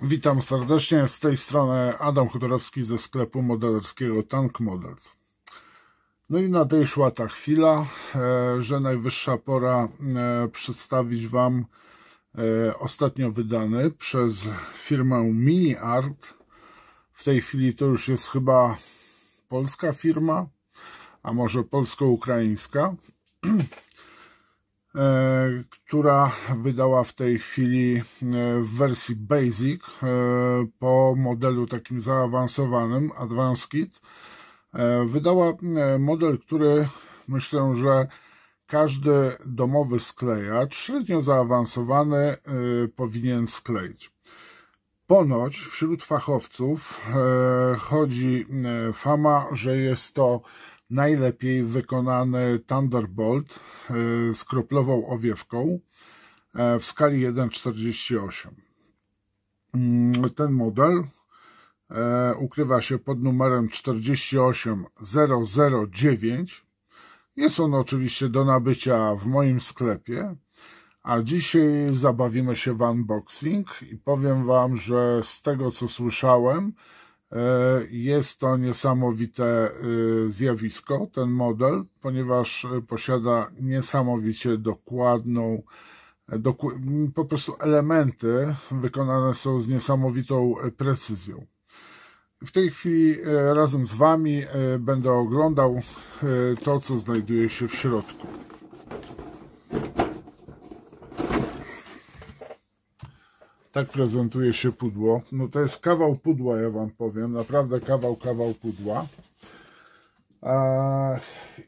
Witam serdecznie, z tej strony Adam Chodorowski ze sklepu modelerskiego Tank Models. No i nadeszła ta chwila, że najwyższa pora przedstawić Wam ostatnio wydany przez firmę Mini Art. W tej chwili to już jest chyba polska firma, a może polsko-ukraińska, która wydała w tej chwili w wersji Basic po modelu takim zaawansowanym, Advanced Kit. Wydała model, który myślę, że każdy domowy sklejacz średnio zaawansowany powinien skleić. Ponoć wśród fachowców chodzi fama, że jest to najlepiej wykonany Thunderbolt z kroplową owiewką w skali 1:48. Ten model ukrywa się pod numerem 48009. Jest on oczywiście do nabycia w moim sklepie, a dzisiaj zabawimy się w unboxing i powiem Wam, że z tego co słyszałem, jest to niesamowite zjawisko, ten model, ponieważ posiada niesamowicie dokładną, po prostu elementy wykonane są z niesamowitą precyzją. W tej chwili razem z Wami będę oglądał to, co znajduje się w środku. Tak prezentuje się pudło. No to jest kawał pudła, ja Wam powiem. Naprawdę kawał pudła.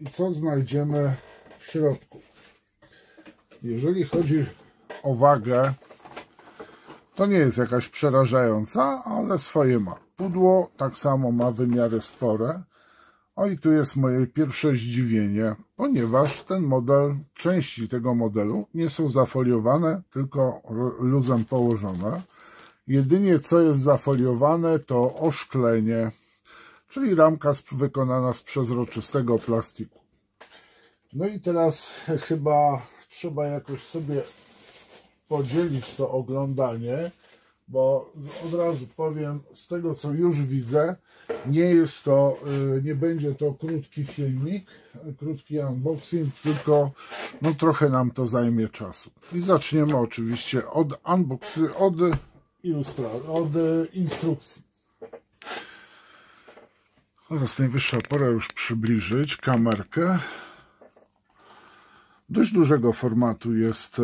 I co znajdziemy w środku? Jeżeli chodzi o wagę, to nie jest jakaś przerażająca, ale swoje ma. Pudło tak samo ma wymiary spore. I tu jest moje pierwsze zdziwienie, ponieważ ten model, części tego modelu nie są zafoliowane, tylko luzem położone. Jedynie co jest zafoliowane, to oszklenie, czyli ramka wykonana z przezroczystego plastiku. No i teraz chyba trzeba jakoś sobie podzielić to oglądanie, bo od razu powiem, z tego co już widzę, nie będzie to krótki filmik, krótki unboxing, tylko no trochę nam to zajmie czasu. I zaczniemy oczywiście od instrukcji. Teraz najwyższa pora już przybliżyć kamerkę. Dość dużego formatu jest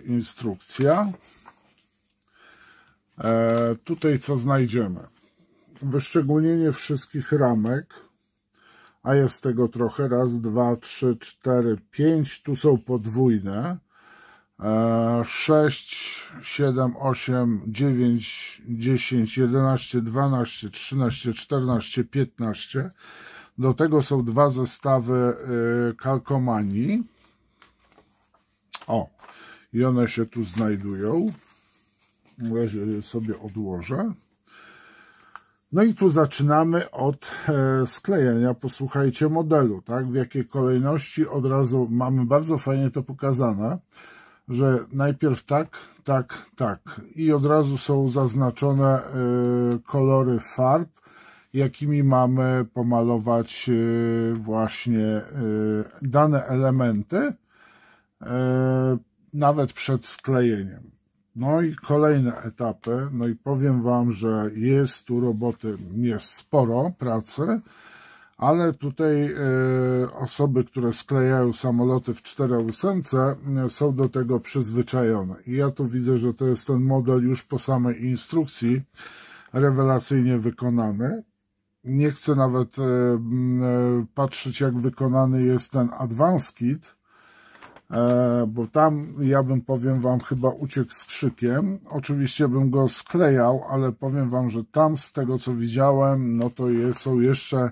instrukcja. Tutaj co znajdziemy? Wyszczególnienie wszystkich ramek, a jest tego trochę. Raz, dwa, trzy, cztery, pięć. Tu są podwójne. 6, 7, 8, 9, 10, 11, 12, 13, 14, 15. Do tego są dwa zestawy kalkomanii. I one się tu znajdują. Na razie je sobie odłożę. No i tu zaczynamy od sklejenia. Posłuchajcie modelu, tak? W jakiej kolejności od razu mamy bardzo fajnie to pokazane, że najpierw tak, tak, tak. I od razu są zaznaczone kolory farb, jakimi mamy pomalować właśnie dane elementy, nawet przed sklejeniem. No i kolejne etapy, no i powiem Wam, że jest tu roboty, jest sporo pracy, ale tutaj osoby, które sklejają samoloty w 4/8 są do tego przyzwyczajone. I ja tu widzę, że to jest ten model już po samej instrukcji rewelacyjnie wykonany. Nie chcę nawet patrzeć, jak wykonany jest ten Advanced Kit, bo tam ja bym, powiem Wam, chyba uciekł z krzykiem. Oczywiście bym go sklejał, ale powiem Wam, że tam z tego co widziałem, no to są jeszcze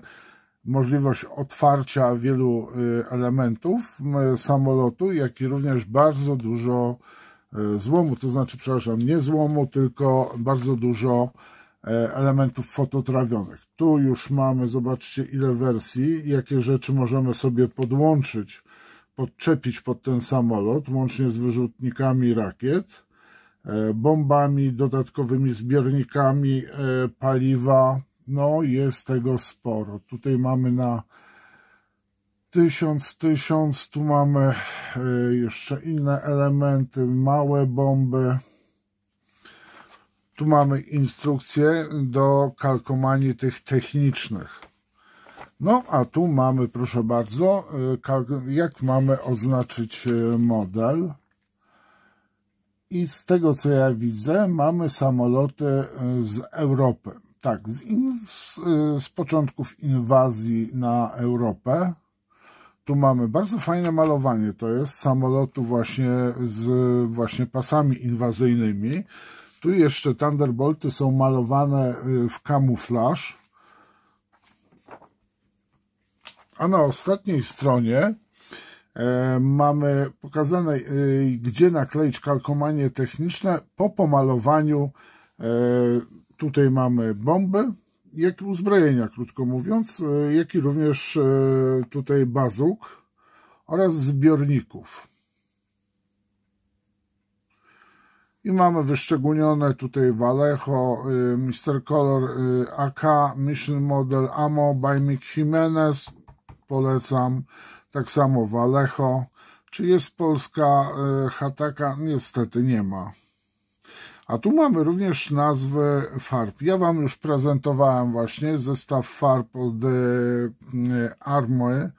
możliwość otwarcia wielu elementów samolotu, jak i również bardzo dużo złomu, to znaczy, przepraszam, nie złomu, tylko bardzo dużo elementów fototrawionych. Tu już mamy, zobaczcie, ile wersji, jakie rzeczy możemy sobie podczepić pod ten samolot, łącznie z wyrzutnikami rakiet. bombami, dodatkowymi zbiornikami paliwa. No jest tego sporo. Tutaj mamy na 1000, tu mamy jeszcze inne elementy, małe bomby. Tu mamy instrukcje do kalkomanii tych technicznych. No, a tu mamy, proszę bardzo, jak mamy oznaczyć model. I z tego, co ja widzę, mamy samoloty z Europy. Tak, z początków inwazji na Europę. Tu mamy bardzo fajne malowanie. To jest samolotu właśnie z pasami inwazyjnymi. Tu jeszcze Thunderbolty są malowane w kamuflaż. A na ostatniej stronie mamy pokazane, gdzie nakleić kalkomanie techniczne po pomalowaniu. Tutaj mamy bomby, jak i uzbrojenia, krótko mówiąc, jak i również tutaj bazuk oraz zbiorników. I mamy wyszczególnione tutaj Vallejo, Mr. Color, AK, Mission Model, Ammo by Mick Jimenez, polecam. Tak samo Vallejo. Czy jest polska Hataka? Niestety nie ma. A tu mamy również nazwy farb. Ja Wam już prezentowałem właśnie zestaw farb od Army,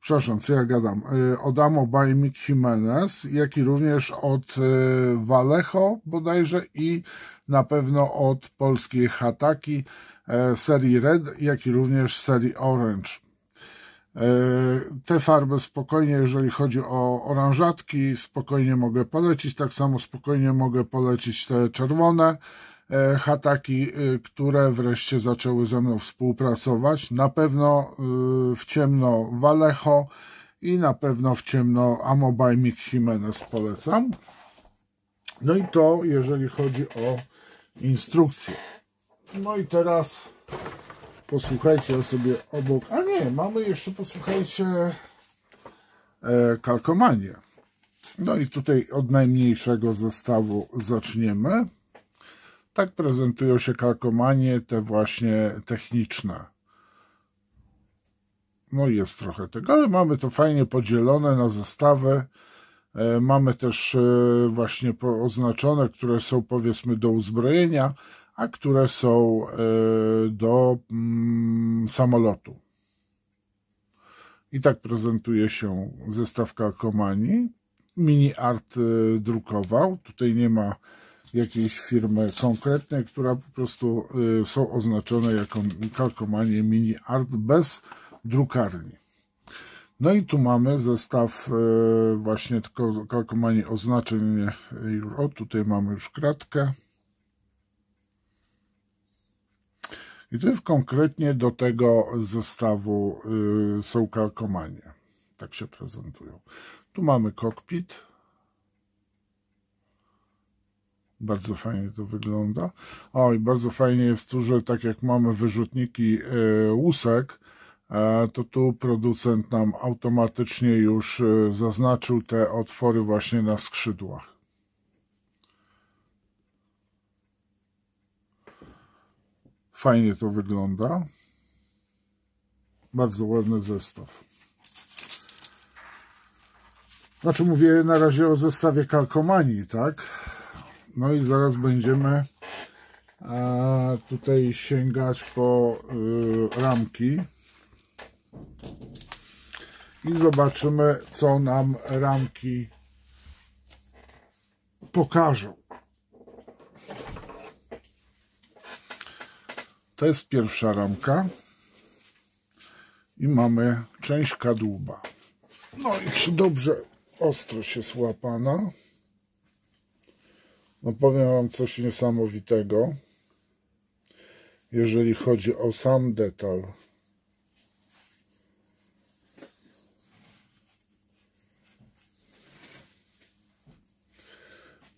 przepraszam, co ja gadam, od Ammo by Mick Jimenez, jak i również od Vallejo bodajże i na pewno od polskiej Hataki serii Red, jak i również serii Orange. Te farby spokojnie, jeżeli chodzi o oranżatki, spokojnie mogę polecić, tak samo spokojnie mogę polecić te czerwone Hataki, które wreszcie zaczęły ze mną współpracować. Na pewno w ciemno Vallejo i na pewno w ciemno Ammo by Mick Jimenez polecam. No i to jeżeli chodzi o instrukcję. No i teraz posłuchajcie sobie obok, a nie, mamy jeszcze, posłuchajcie, kalkomanię. No i tutaj od najmniejszego zestawu zaczniemy. Tak prezentują się kalkomanie, te właśnie techniczne. No jest trochę tego, ale mamy to fajnie podzielone na zestawy. Mamy też właśnie oznaczone, które są powiedzmy do uzbrojenia, a które są do samolotu. I tak prezentuje się zestaw kalkomanii. Mini Art drukował. Tutaj nie ma jakiejś firmy konkretnej, która po prostu są oznaczone jako kalkomanie Mini Art bez drukarni. No i tu mamy zestaw właśnie tylko kalkomanii oznaczeń. O, tutaj mamy już kratkę. I to jest konkretnie do tego zestawu są kalkomanie. Tak się prezentują. Tu mamy kokpit. Bardzo fajnie to wygląda. O, i bardzo fajnie jest tu, że tak jak mamy wyrzutniki łusek, to tu producent nam automatycznie już zaznaczył te otwory właśnie na skrzydłach. Fajnie to wygląda. Bardzo ładny zestaw. Znaczy mówię na razie o zestawie kalkomanii, tak? No i zaraz będziemy tutaj sięgać po ramki. I zobaczymy, co nam ramki pokażą. To jest pierwsza ramka i mamy część kadłuba. No i czy dobrze ostro się złapana? No powiem Wam coś niesamowitego, jeżeli chodzi o sam detal.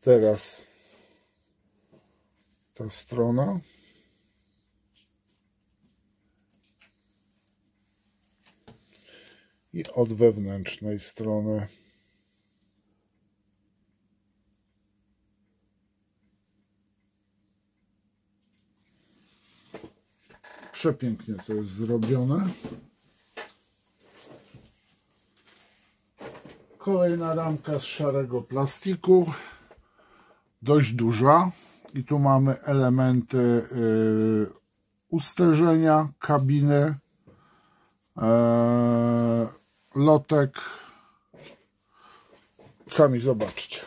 Teraz ta strona. I od wewnętrznej strony. Przepięknie to jest zrobione. Kolejna ramka z szarego plastiku, dość duża, i tu mamy elementy usterzenia, kabiny, lotek. Sami zobaczcie.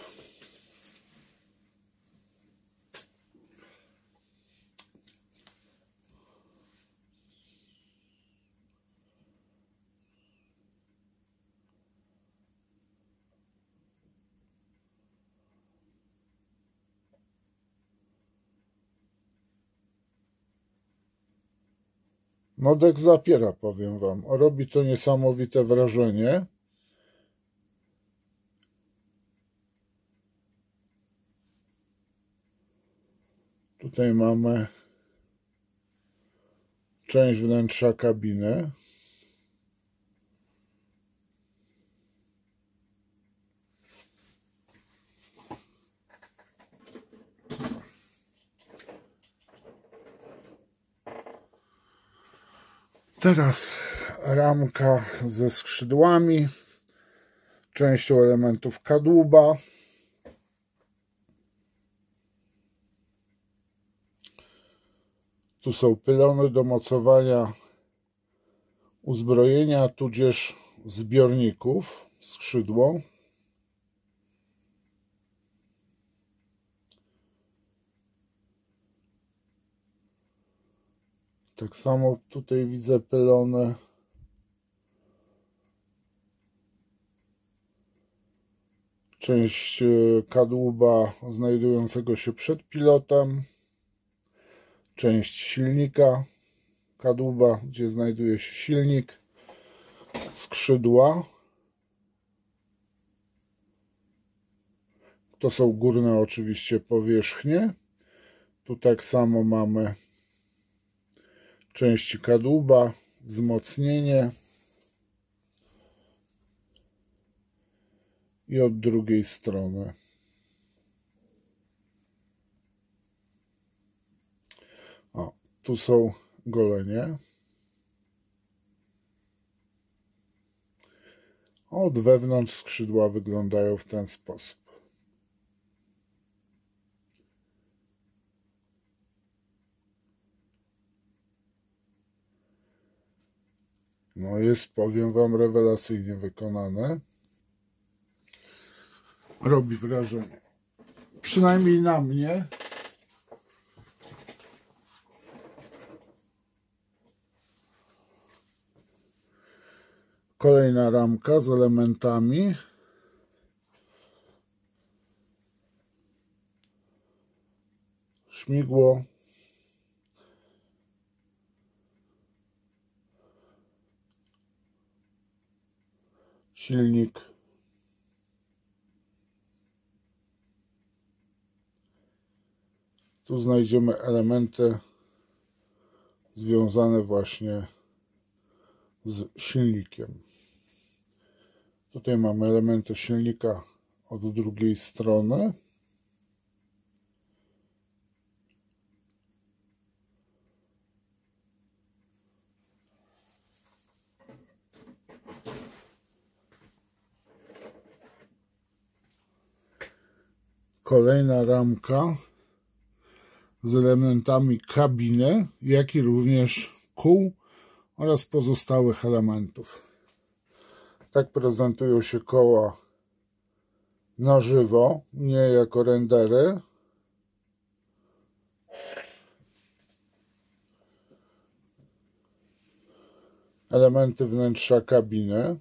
Nodek zapiera, powiem wam. Robi to niesamowite wrażenie. Tutaj mamy część wnętrza kabiny. Teraz ramka ze skrzydłami, częścią elementów kadłuba. Tu są pylony do mocowania uzbrojenia, tudzież zbiorników, skrzydło. Tak samo tutaj widzę pylony. Część kadłuba znajdującego się przed pilotem. Część silnika kadłuba, gdzie znajduje się silnik. Skrzydła. To są górne oczywiście powierzchnie. Tu tak samo mamy części kadłuba, wzmocnienie i od drugiej strony. O, tu są golenie. Od wewnątrz skrzydła wyglądają w ten sposób. No jest, powiem wam, rewelacyjnie wykonane. Robi wrażenie. Przynajmniej na mnie. Kolejna ramka z elementami. Śmigło. Silnik. Tu znajdziemy elementy związane właśnie z silnikiem. Tutaj mamy elementy silnika od drugiej strony. Kolejna ramka z elementami kabiny, jak i również kół oraz pozostałych elementów. Tak prezentują się koła na żywo, nie jako rendery. Elementy wnętrza kabiny.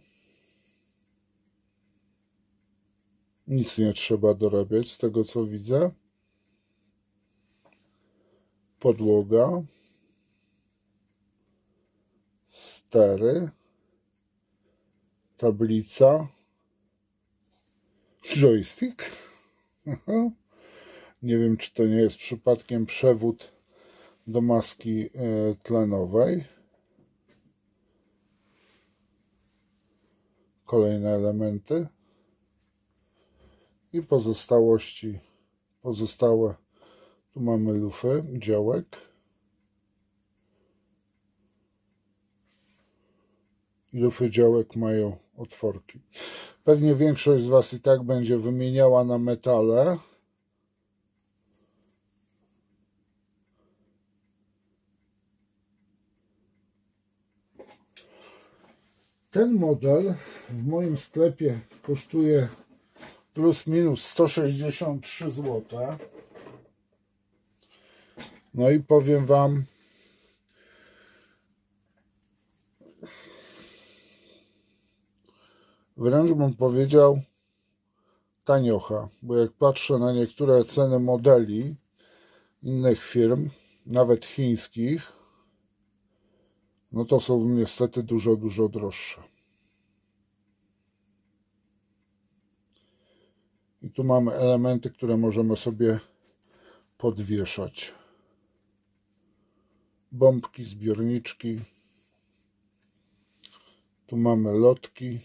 Nic nie trzeba dorabiać z tego, co widzę. Podłoga. Stery. Tablica. Joystick. Nie wiem, czy to nie jest przypadkiem przewód do maski tlenowej. Kolejne elementy. I pozostałe. Tu mamy lufy, działek. ilu działek mają otworki. Pewnie większość z Was i tak będzie wymieniała na metale. Ten model w moim sklepie kosztuje plus minus 163 zł. No i powiem Wam, wręcz bym powiedział taniocha, bo jak patrzę na niektóre ceny modeli innych firm, nawet chińskich, no to są niestety dużo droższe. I tu mamy elementy, które możemy sobie podwieszać. Bombki, zbiorniczki. Tu mamy lotki.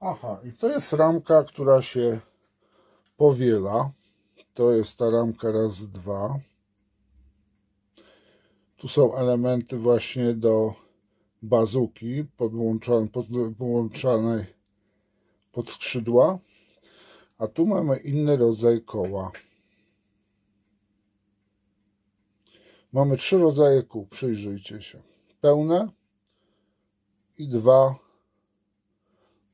Aha, i to jest ramka, która się powiela. To jest ta ramka raz, dwa. Tu są elementy właśnie do bazuki podłączanej pod skrzydła. A tu mamy inny rodzaj koła. Mamy 3 rodzaje kół, przyjrzyjcie się. Pełne i 2,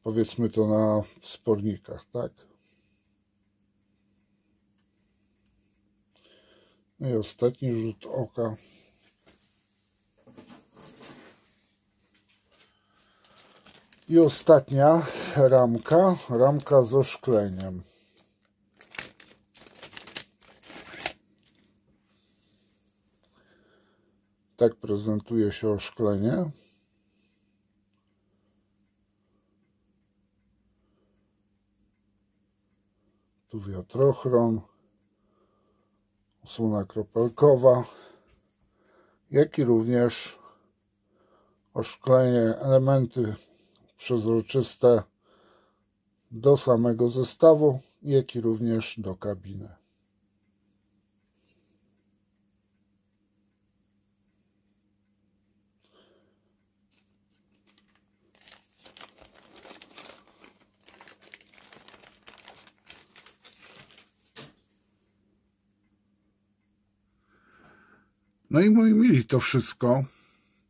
powiedzmy to na spornikach, tak? No i ostatni rzut oka. I ostatnia ramka z oszkleniem. Tak prezentuje się oszklenie. Tu wiatrochron, osłona kropelkowa, jak i również oszklenie, elementy przezroczyste do samego zestawu, jak i również do kabiny. No i moi mili, to wszystko.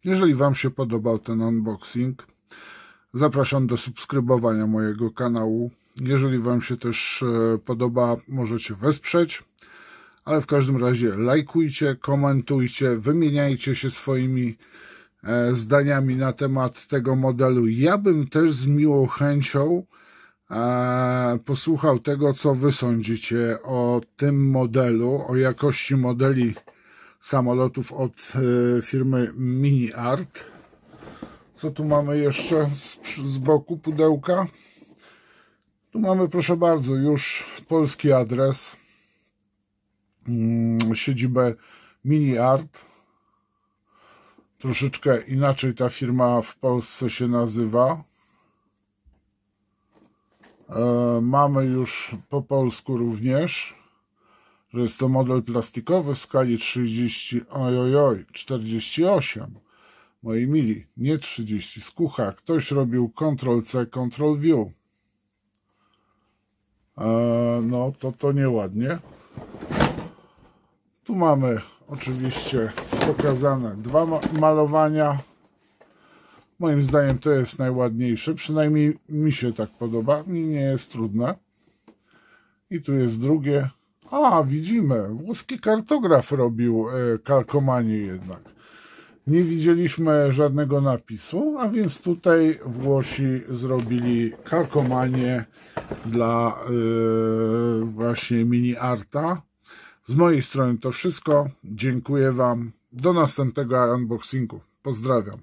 Jeżeli Wam się podobał ten unboxing, zapraszam do subskrybowania mojego kanału. Jeżeli Wam się też podoba, możecie wesprzeć, ale w każdym razie lajkujcie, komentujcie, wymieniajcie się swoimi zdaniami na temat tego modelu. Ja bym też z miłą chęcią posłuchał tego, co Wy sądzicie o tym modelu, o jakości modeli samolotów od firmy Mini Art. Co tu mamy jeszcze z boku pudełka? Tu mamy, proszę bardzo, już polski adres, siedzibę Mini Art. Troszeczkę inaczej ta firma w Polsce się nazywa. Mamy już po polsku również, że jest to model plastikowy w skali 48. Moi mili, nie 30, skucha. Ktoś robił Ctrl-C, Ctrl-V. No, to nieładnie. Tu mamy oczywiście pokazane 2 malowania. Moim zdaniem to jest najładniejsze, przynajmniej mi się tak podoba. Mi nie jest trudne. I tu jest drugie. Widzimy, włoski kartograf robił kalkomanię jednak. Nie widzieliśmy żadnego napisu, a więc tutaj Włosi zrobili kalkomanię dla właśnie Mini Arta. Z mojej strony to wszystko. Dziękuję Wam. Do następnego unboxingu. Pozdrawiam.